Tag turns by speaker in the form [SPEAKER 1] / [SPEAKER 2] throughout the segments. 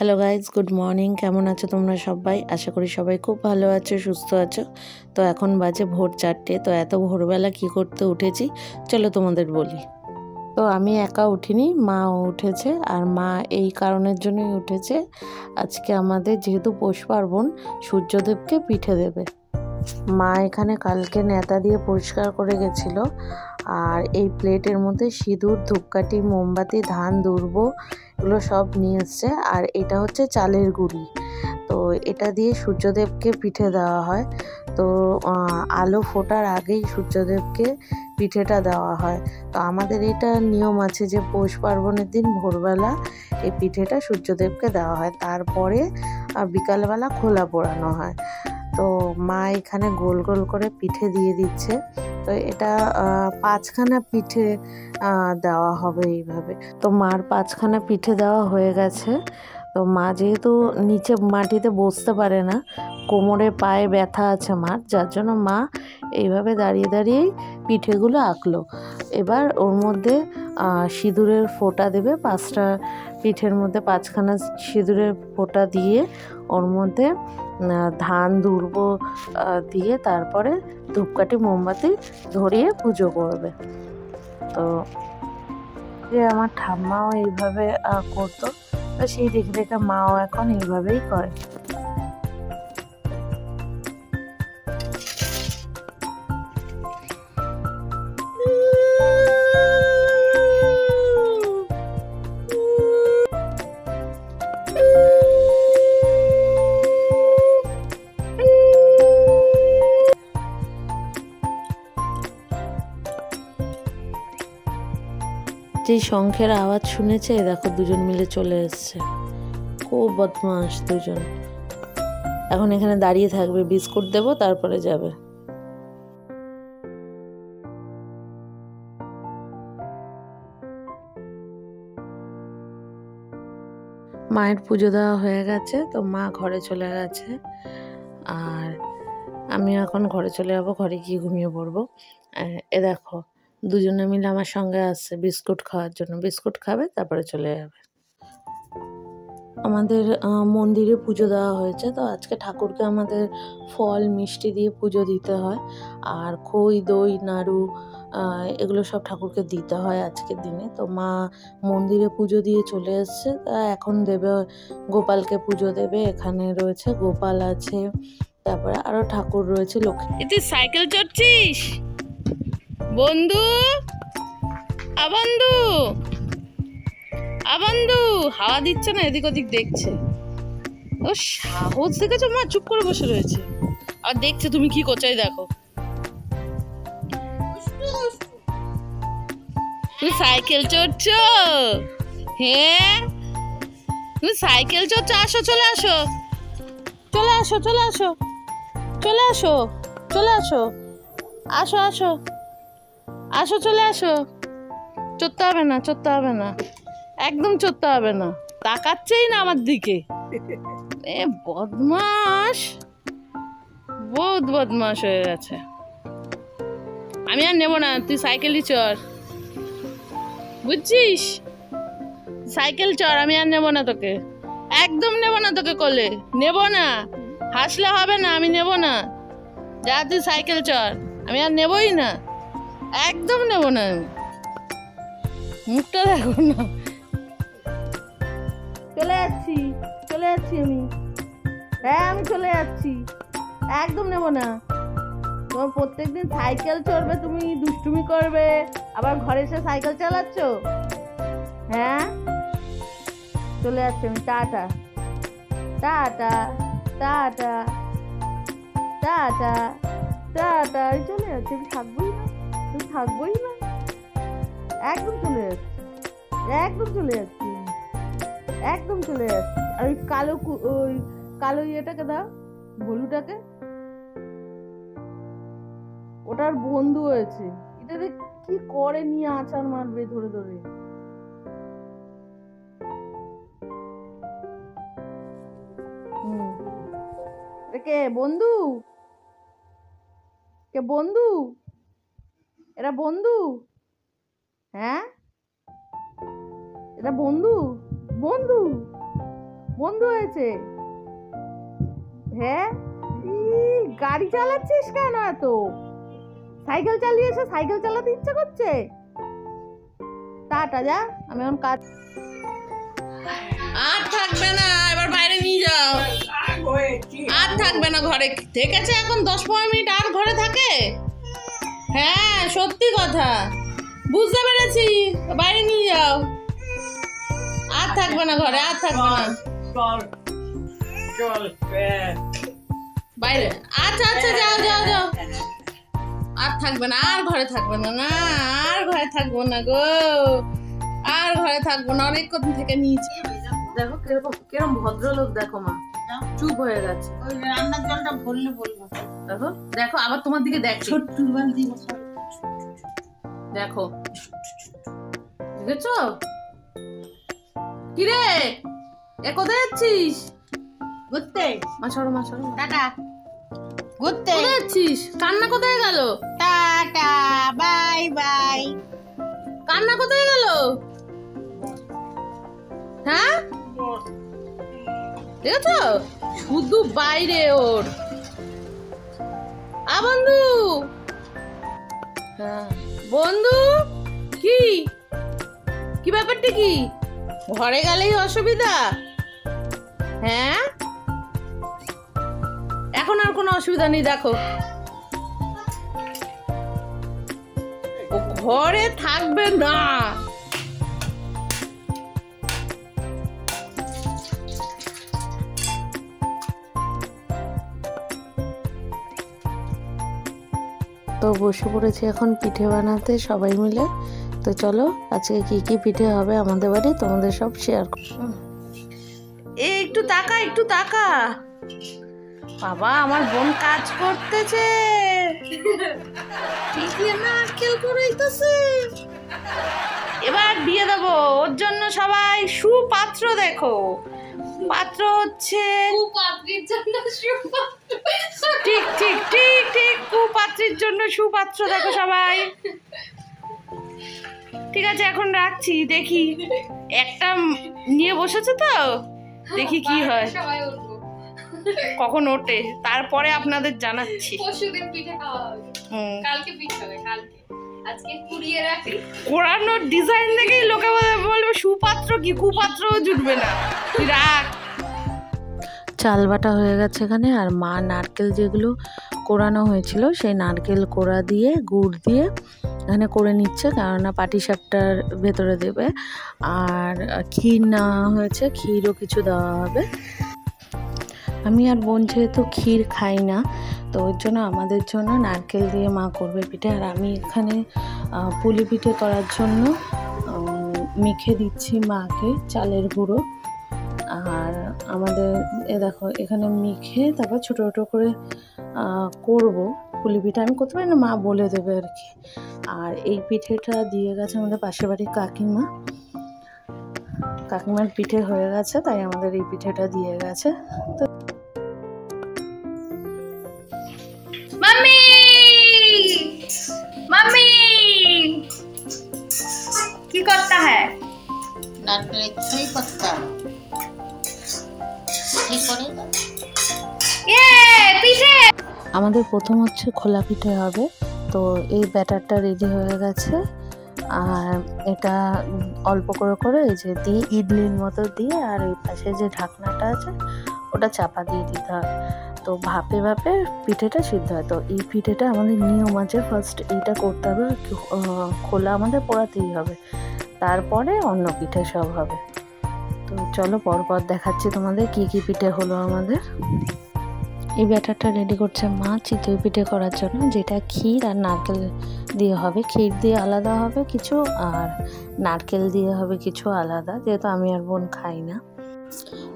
[SPEAKER 1] Hello guys, good morning. কেমন আছো তোমরা সবাই? আশা করি সবাই খুব ভালো আছো, সুস্থ আছো। তো এখন বাজে ভোর 4টে। তো এত ভোরবেলা কি করতে উঠেছি চলো তোমাদের বলি। তো আমি একা উঠিনি, মাও উঠেছে। আর মা এই কারণের জন্যই উঠেছে, আজকে আমাদের যেহেতু পৌষ পার্বণ, সূর্যদেবকে পিঠে দেবে। মা এখানে কালকে নেতা দিয়ে পরিষ্কার করে গেছিলো। আর এই প্লেটের মধ্যে সিঁদুর, ধূপকাঠি, মোমবাতি, ধান, দুর্ব এগুলো সব নিয়ে এসছে। আর এটা হচ্ছে চালের গুঁড়ি। তো এটা দিয়ে সূর্যদেবকে পিঠে দেওয়া হয়। তো আলো ফোটার আগেই সূর্যদেবকে পিঠেটা দেওয়া হয়। তো আমাদের এটা নিয়ম আছে যে পৌষ পার্বণের দিন ভোরবেলা এই পিঠেটা সূর্যদেবকে দেওয়া হয়, তারপরে বিকালবেলা খোলা পোড়ানো হয়। তো মা এখানে গোল গোল করে পিঠে দিয়ে দিচ্ছে। তো এটা 5খানা পিঠে দেওয়া হবে এইভাবে। তো মার 5খানা পিঠে দেওয়া হয়ে গেছে। তো মা যেহেতু নিচে মাটিতে বসতে পারে না, কোমরে পায়ে ব্যথা আছে মার, যার জন্য মা এইভাবে দাঁড়িয়ে দাঁড়িয়েই পিঠেগুলো আঁকলো। এবার ওর মধ্যে সিঁদুরের ফোঁটা দেবে। 5টা পিঠের মধ্যে 5খানা সিঁদুরের ফোঁটা দিয়ে ওর মধ্যে ধান দুর্ব দিয়ে তারপরে ধূপকাঠি মোমবাতি ধরিয়ে পুজো করবে। তো যে আমার ঠাম্মাও এইভাবে করতো, তো সেই দেখে দেখে মাও এখন এইভাবেই করে। যেই শঙ্খের আওয়াজ শুনেছে, দেখো দুজন মিলে চলে এসছে। খুব বদমাস দুজন। এখন এখানে দাঁড়িয়ে থাকবে, বিস্কুট দেবো তারপরে যাবে। মায়ের পুজো দেওয়া হয়ে গেছে, তো মা ঘরে চলে গেছে। আর আমি এখন ঘরে চলে যাবো, ঘরে গিয়ে ঘুমিয়ে পড়বো। এ দেখো দুজনে মিলে আমার সঙ্গে আসছে বিস্কুট খাওয়ার জন্য। বিস্কুট খাবে তারপরে চলে যাবে। আমাদের মন্দিরে পুজো দেওয়া হয়েছে। তো আজকে ঠাকুরকে আমাদের ফল মিষ্টি দিয়ে পুজো দিতে হয়। আর খই, দই, নাড়ু এগুলো সব ঠাকুরকে দিতে হয় আজকের দিনে। তো মা মন্দিরে পুজো দিয়ে চলে এসছে। তা এখন দেবে, গোপালকে পুজো দেবে। এখানে রয়েছে গোপাল আছে, তারপরে আরো ঠাকুর রয়েছে। লক্ষ্মী। তুই সাইকেল চড়ছিস বন্ধু? বন্ধু বন্ধু হাওয়া দিচ্ছে না, এদিক ওদিক দেখছে। ও সাহস দেখেছো? মা চুপ করে বসে রয়েছে আর দেখছে তুমি কি করছো। দেখো তুমি সাইকেল চড়ছো? হ্যাঁ তুমি সাইকেল চড়ছো? আসো, চলে আসো, চলে আসো, চলে আসো, চলে আসো, চলে আসো, আসো আসো আসো, চলে আসো। চড়তে হবে না, চড়তে হবে না, একদম চড়তে হবে না। তাকাচ্ছেই না আমার দিকে। এ বদমাস, বহুত বদমাস হয়ে গেছে। আমি আর নেবো না, তুই সাইকেলই চড়, বুঝছিস? সাইকেল চড়, আমি আর নেবো না তোকে, একদম নেবো না তোকে কোলে, নেবো না। হাসলে হবে না, আমি নেবো না। যা তুই সাইকেল চড়, আমি আর নেবই না, একদম নেবো না। মুখটা দেখো না। চলে যাচ্ছি, চলে যাচ্ছি আমি। হ্যাঁ আমি চলে যাচ্ছি, একদম নেবো না। তোমার প্রত্যেকদিন সাইকেল চড়বে, তুমি দুষ্টুমি করবে, আবার ঘরে এসে সাইকেল চালাচ্ছ। হ্যাঁ চলে যাচ্ছি আমি। Tata tata tata tata tata. আমি চলে যাচ্ছি, আমি থাকবোই না, আমি থাকবোই না, একদম চলে যাচ্ছি, একদম চলে যাচ্ছি, একদম চলে যাচ্ছি। আর ওই কালো ইয়েটাকে দাও, ভলুটাকে, ওটার বন্ধু হয়েছে। এটাতে কি করে নিয়ে আচার মারবে ধরে ধরে। কে বন্ধু? কে বন্ধু? এরা বন্ধু? হ্যাঁ এটা বন্ধু? বন্ধু বন্ধু হয়েছে। হ্যাঁ, গাড়ি চালাচ্ছিস কেন এত? সাইকেল চালিয়ে এসে সাইকেল চালাতে ইচ্ছে করছে? টাটা যা, আমি এখন কাজ। আর থাকবে না, এবার বাইরে নিয়ে যাও। আর থাকবে না ঘরে, থেকেছে এখন 10-15 মিনিট আর ঘরে থাকে? হ্যাঁ সত্যি কথা, বুঝতে পেরেছি, বাইরে নিয়ে যাও। আর থাকবে না ঘরে, আর থাকবে না। বাইরে। আচ্ছা আচ্ছা যাও যাও যাও। আর থাকবে না, আর ঘরে থাকবে না। না আর ঘরে থাকবো না গো, আর ঘরে থাকবো না, অনেক কদিন থেকে নিয়েছি। দেখো কিরকম কিরকম ভদ্রলোক, দেখো মা চুপ হয়ে গেছে।
[SPEAKER 2] ওই রান্নার জলটা ভরলে বলবো।
[SPEAKER 1] দেখো দেখো আবার তোমার দিকে দেখ,
[SPEAKER 2] ছোট্ট বালতি
[SPEAKER 1] দেখো দেখেছো? কিরে এ কোথায় যাচ্ছিস?
[SPEAKER 2] ঘুরতে।
[SPEAKER 1] মা সরো, মা সরো।
[SPEAKER 2] টাটা। ঘুরতে
[SPEAKER 1] কোথায় যাচ্ছিস? কান্না কোথায় গেল?
[SPEAKER 2] Tata bye bye.
[SPEAKER 1] কান্না কোথায় গেল? হ্যাঁ দেখেছো, শুধু বাইরে ওর। বন্ধু, হ্যাঁ বন্ধু, কি কি ব্যাপারটা কি? ঘরে গেলেই অসুবিধা? হ্যাঁ এখন আর কোনো অসুবিধা নেই, দেখো ও ঘরে থাকবে না। তো বসে পড়েছি এখন পিঠে বানাতে সবাই মিলে। তো চলো আজকে কি কি পিঠে হবে আমাদের বাড়ি তোমাদের সব শেয়ার করব। একটু তাকা, একটু তাকা। বাবা আমার বোন কাজ করতেছে, নারকেল কুড়াইতেছে। এবার দিয়ে দেবো ওর জন্য সবাই সুপাত্র। দেখো পাত্র হচ্ছে
[SPEAKER 2] কুপাত্রীর জন্য সুপাত্র।
[SPEAKER 1] ঠিক ঠিক ঠিক ঠিক, কুপাত্রীর জন্য সুপাত্র। দেখো সবাই, ঠিক আছে এখন রাখছি, দেখি একটা নিয়ে বসেছে তো, দেখি কি হয়, কখন ওঠে, তারপরে আপনাদের জানাচ্ছি।
[SPEAKER 2] পরশুদিন পিঠে খাওয়া হবে, কালকে পিঠে হবে, কালকে আজকে কুড়িয়ে রাখি।
[SPEAKER 1] কোরানোর ডিজাইন দেখেই লোকে বলবে সুপাত্র কি, কুপাত্র জুটবে না, রাখ। চাল বাটা হয়ে গেছে এখানে, আর মা নারকেল যেগুলো কোরানো হয়েছিল সেই নারকেল কোড়া দিয়ে গুড় দিয়ে এখানে করে নিচ্ছে, কেননা পাটিসাপটার ভেতরে দেবে। আর ক্ষীর নেওয়া হয়েছে, ক্ষীরও কিছু দেওয়া হবে। আমি আর বোন যেহেতু ক্ষীর খাই না, তো ওর জন্য আমাদের জন্য নারকেল দিয়ে মা করবে পিঠে। আর আমি এখানে পুলি পিঠে করার জন্য মেখে দিচ্ছি মাকে চালের গুঁড়ো। আর আমাদের দেখো এখানে মেখে তারপর ছোটো ছোটো করে করব পুলি পিঠে। আমি করতে পারি না, মা বলে দেবে আর কি। আর এই পিঠেটা দিয়ে গেছে আমাদের পাশের বাড়ির কাকিমা, কাকিমার পিঠে হয়ে গেছে, তাই আমাদের এই পিঠেটা দিয়ে গেছে। তো
[SPEAKER 2] মাম্মি মাম্মি কি করতা হ্যায়?
[SPEAKER 3] नारकेल छुई पत्ता ठीक করে
[SPEAKER 2] পিঠে।
[SPEAKER 1] আমাদের প্রথম হচ্ছে খোলা পিঠে হবে। তো এই ব্যাটারটা রেডি হয়ে গেছে, আর এটা অল্প করে করে এই যে দিয়ে ইডলির মতো দিয়ে, আর এই পাশে যে ঢাকনাটা আছে ওটা চাপা দিয়ে দিতে হয়। তো ভাপে ভাপে পিঠেটা সিদ্ধ হয়। তো এই পিঠেটা আমাদের নিয়ম আছে, ফার্স্ট এইটা করতে হবে, খোলা আমাদের পোড়াতেই হবে, তারপরে অন্য পিঠে সব হবে। তো চলো পরপর দেখাচ্ছি তোমাদের কি কি পিঠে হলো আমাদের। এই ব্যাটারটা রেডি করছে মা চিতই পিঠে করার জন্য, যেটা ক্ষীর আর নারকেল দিয়ে হবে। ক্ষীর দিয়ে আলাদা হবে কিছু, আর নারকেল দিয়ে হবে কিছু আলাদা, যেহেতু আমি আর বোন খাই না।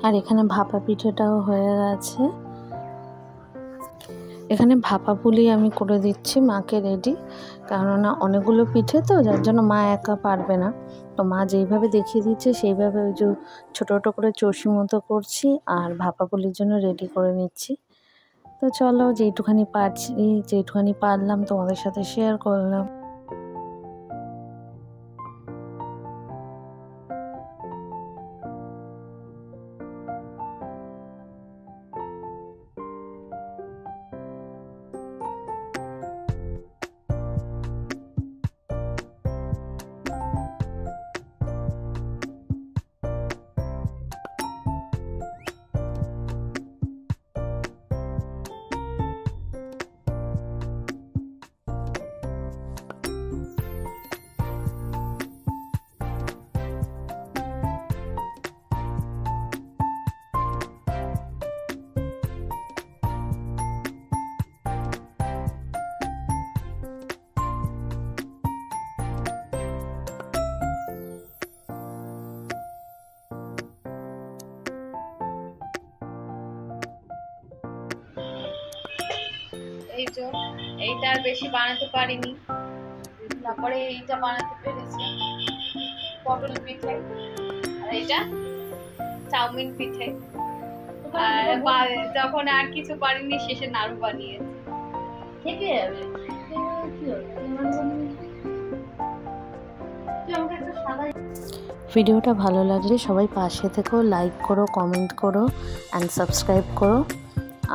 [SPEAKER 1] আর এখানে ভাপা পিঠেটাও হয়ে গেছে। এখানে ভাপা পুলি আমি করে দিচ্ছি মাকে রেডি, কেননা অনেকগুলো পিঠে তো, যার জন্য মা একা পারবে না। তো মা যেইভাবে দেখিয়ে দিচ্ছে সেইভাবে ওই যে ছোটো ছোটো করে চষি মতো করছি, আর ভাপা পুলির জন্য রেডি করে নিচ্ছি। তো চলো যেইটুখানি পারছি, যেইটুখানি পারলাম তোমাদের সাথে শেয়ার করলাম।
[SPEAKER 2] এই যে এইটা আর বেশি বানাতে পারিনি, তারপরে এইটা বানাতে পেরেছি পটল পিঠে, আর এইটা চাউমিন পিঠে, আর যখন আর কিছু পারিনি শেষে নাড়ু বানিয়েছি।
[SPEAKER 3] থেকে যাবে
[SPEAKER 1] ভিডিওটা ভালো লাগলে সবাই পাশে থেকো, লাইক করো, কমেন্ট করো অ্যান্ড সাবস্ক্রাইব করো।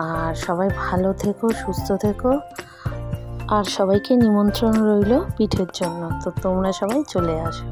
[SPEAKER 1] আর সবাই ভালো থেকো, সুস্থ থেকো। আর সবাইকে নিমন্ত্রণ রইল পিঠের জন্য, তো তোমরা সবাই চলে আসো।